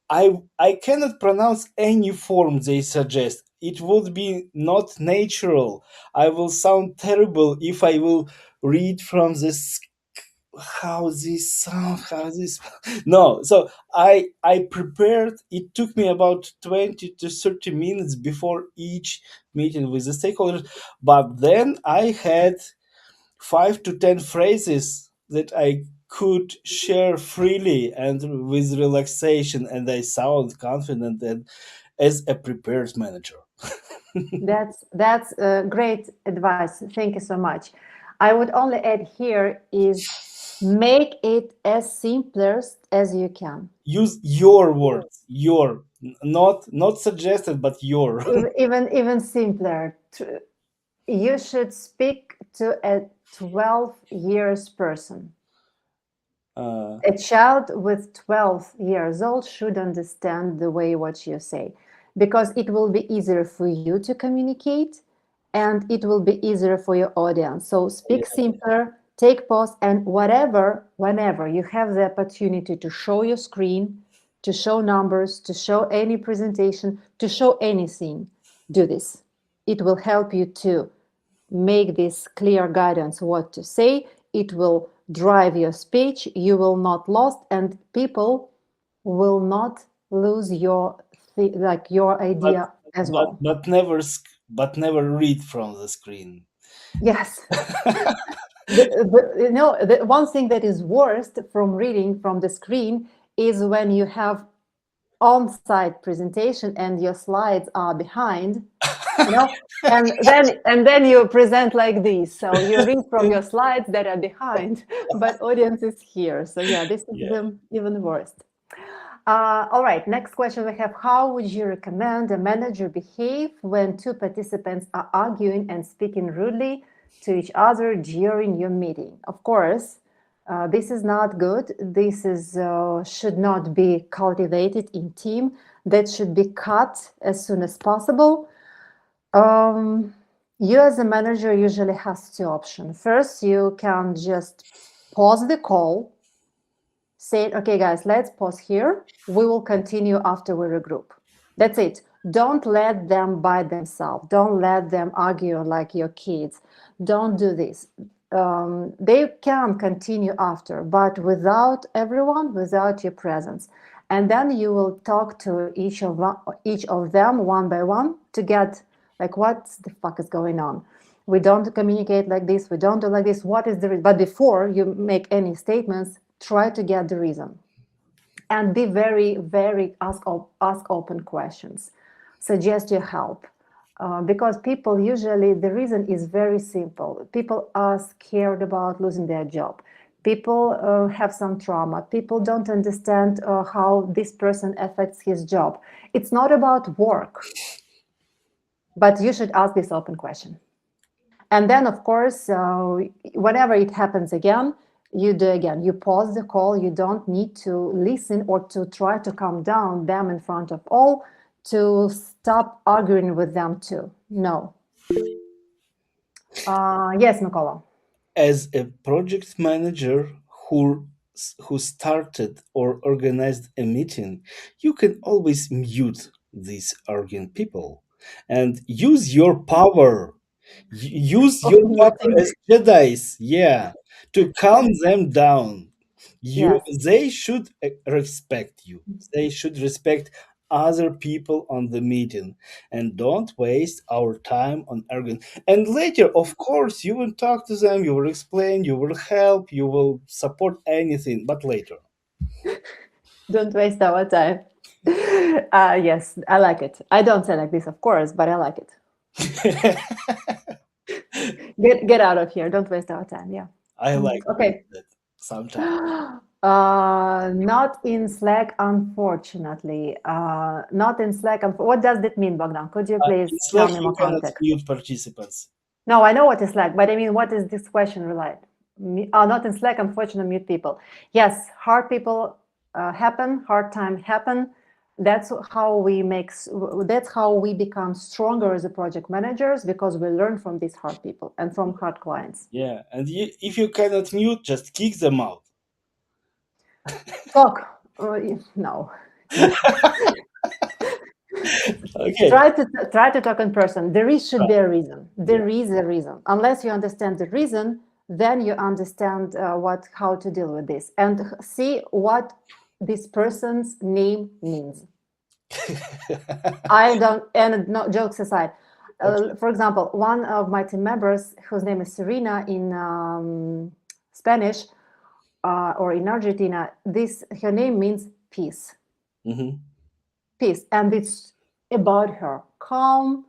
I cannot pronounce any form they suggest. It would be not natural. I will sound terrible if I will read from this how this sound, how this no. So I prepared. It took me about 20 to 30 minutes before each meeting with the stakeholders, but then I had 5 to 10 phrases that I could share freely and with relaxation, and I sound confident and as a prepared manager. That's great advice. Thank you so much. I would only add here is make it as simplest as you can. Use your words, your, not suggested, but your. Even simpler. You should speak to a 12 years person. A child with 12 years old should understand the way what you say, because it will be easier for you to communicate and it will be easier for your audience. So speak simpler, take pause, and whenever you have the opportunity to show your screen, to show numbers, to show any presentation, to show anything, do this. It will help you to make this clear guidance what to say. It will drive your speech. You will not lost, and people will not lose your idea as well. But never read from the screen. Yes. The one thing that is worst from reading from the screen is when you have on-site presentation and your slides are behind, and then you present like this. So you read from your slides that are behind, but audience is here. So yeah, this is even worse. All right, next question we have. How would you recommend a manager behave when two participants are arguing and speaking rudely to each other during your meeting? Of course, this is not good. This is should not be cultivated in team. That should be cut as soon as possible. You as a manager usually has two options. First, you can just pause the call, say, okay, guys, let's pause here. We will continue after we regroup. That's it. Don't let them by themselves. Don't let them argue like your kids. Don't do this. They can continue after, but without everyone, without your presence. And then you will talk to each of them one by one to get like, what the fuck is going on? We don't communicate like this. We don't do like this. What is the reason? But before you make any statements, try to get the reason. And be very, very ask open questions. Suggest your help. Because people usually, the reason is very simple. People are scared about losing their job. People have some trauma. People don't understand how this person affects his job. It's not about work, but you should ask this open question. And then, of course, whenever it happens again, you do again. You pause the call. You don't need to listen or to try to calm down them in front of all to stop arguing with them too. No. Yes, Mikola. As a project manager who started or organized a meeting, you can always mute these arguing people and use your power. Use your power as Jedi's, to calm them down. Yes. They should respect you. They should respect other people on the meeting, and don't waste our time on arguing. And later, of course, you will talk to them, you will explain, you will help, you will support anything, but later. Don't waste our time. Yes, I like it. I don't say like this, of course, but I like it. Get out of here. Don't waste our time. Yeah. I like Okay. that sometimes. Not in Slack, unfortunately. Not in Slack. What does that mean, Bogdan? Could you please In tell Slack, me you more cannot context? mute participants. No, I know what is Slack, but I mean, what is this question related? Not in Slack, unfortunately, mute people. Yes, hard people happen, hard time happen. That's how we become stronger as a project managers, because we learn from these hard people and from hard clients. Yeah, and if you cannot mute, just kick them out. Talk. No. Okay. Try to talk in person. Should be a reason. There is a reason. Unless you understand the reason, then you understand how to deal with this and see what this person's name means. No jokes aside. For example, one of my team members, whose name is Serena in Spanish or in Argentina, her name means peace. Mm-hmm. Peace, and it's about her. Calm,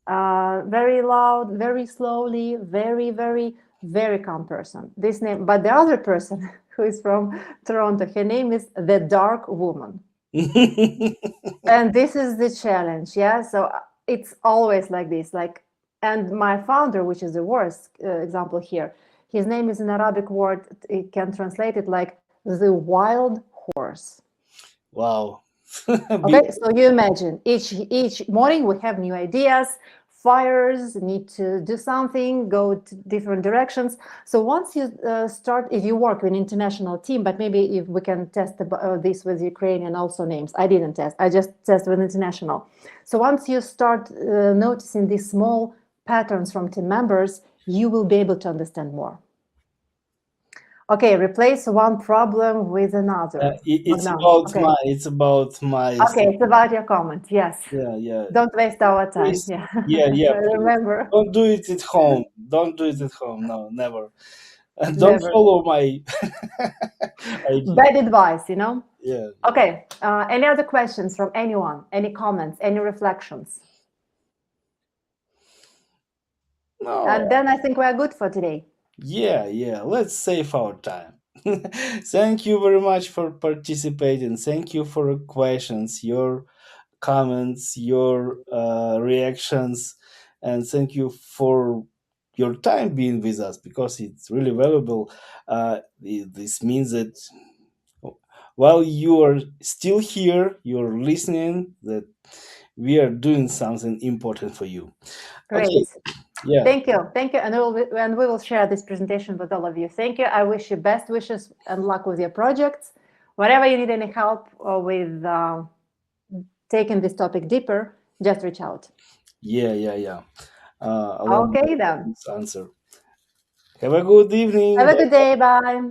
very loud, very slowly, very, very, very calm person. This name, but the other person who is from Toronto, her name is the Dark Woman. And this is the challenge, yeah? So it's always like this. And my founder, which is the worst example here, his name is an Arabic word. It can translate it like the wild horse. Wow. Okay, so you imagine each morning we have new ideas, fires, need to do something, go to different directions. So once you start, if you work with an international team, but maybe if we can test this with Ukrainian also names. I didn't test, I just test with international. So once you start noticing these small patterns from team members, you will be able to understand more. Okay, replace one problem with another. It's about my. Okay, it's about your comment. Yes. Yeah. Don't waste our time. Please. Yeah. Yeah. Remember. Don't do it at home. Don't do it at home. No, never. And don't follow my idea. Bad advice, you know? Yeah. Okay. Any other questions from anyone? Any comments? Any reflections? No. And then I think we are good for today. Yeah. Let's save our time. Thank you very much for participating. Thank you for your questions, your comments, your reactions, and thank you for your time being with us, because it's really valuable. This means that while you are still here, you're listening, that we are doing something important for you. Great. Okay. Yeah. Thank you. And we will share this presentation with all of you. Thank you. I wish you best wishes and luck with your projects. Whenever you need any help with taking this topic deeper, just reach out. Yeah. Okay then. Answer. Have a good evening. Have a good day. Bye.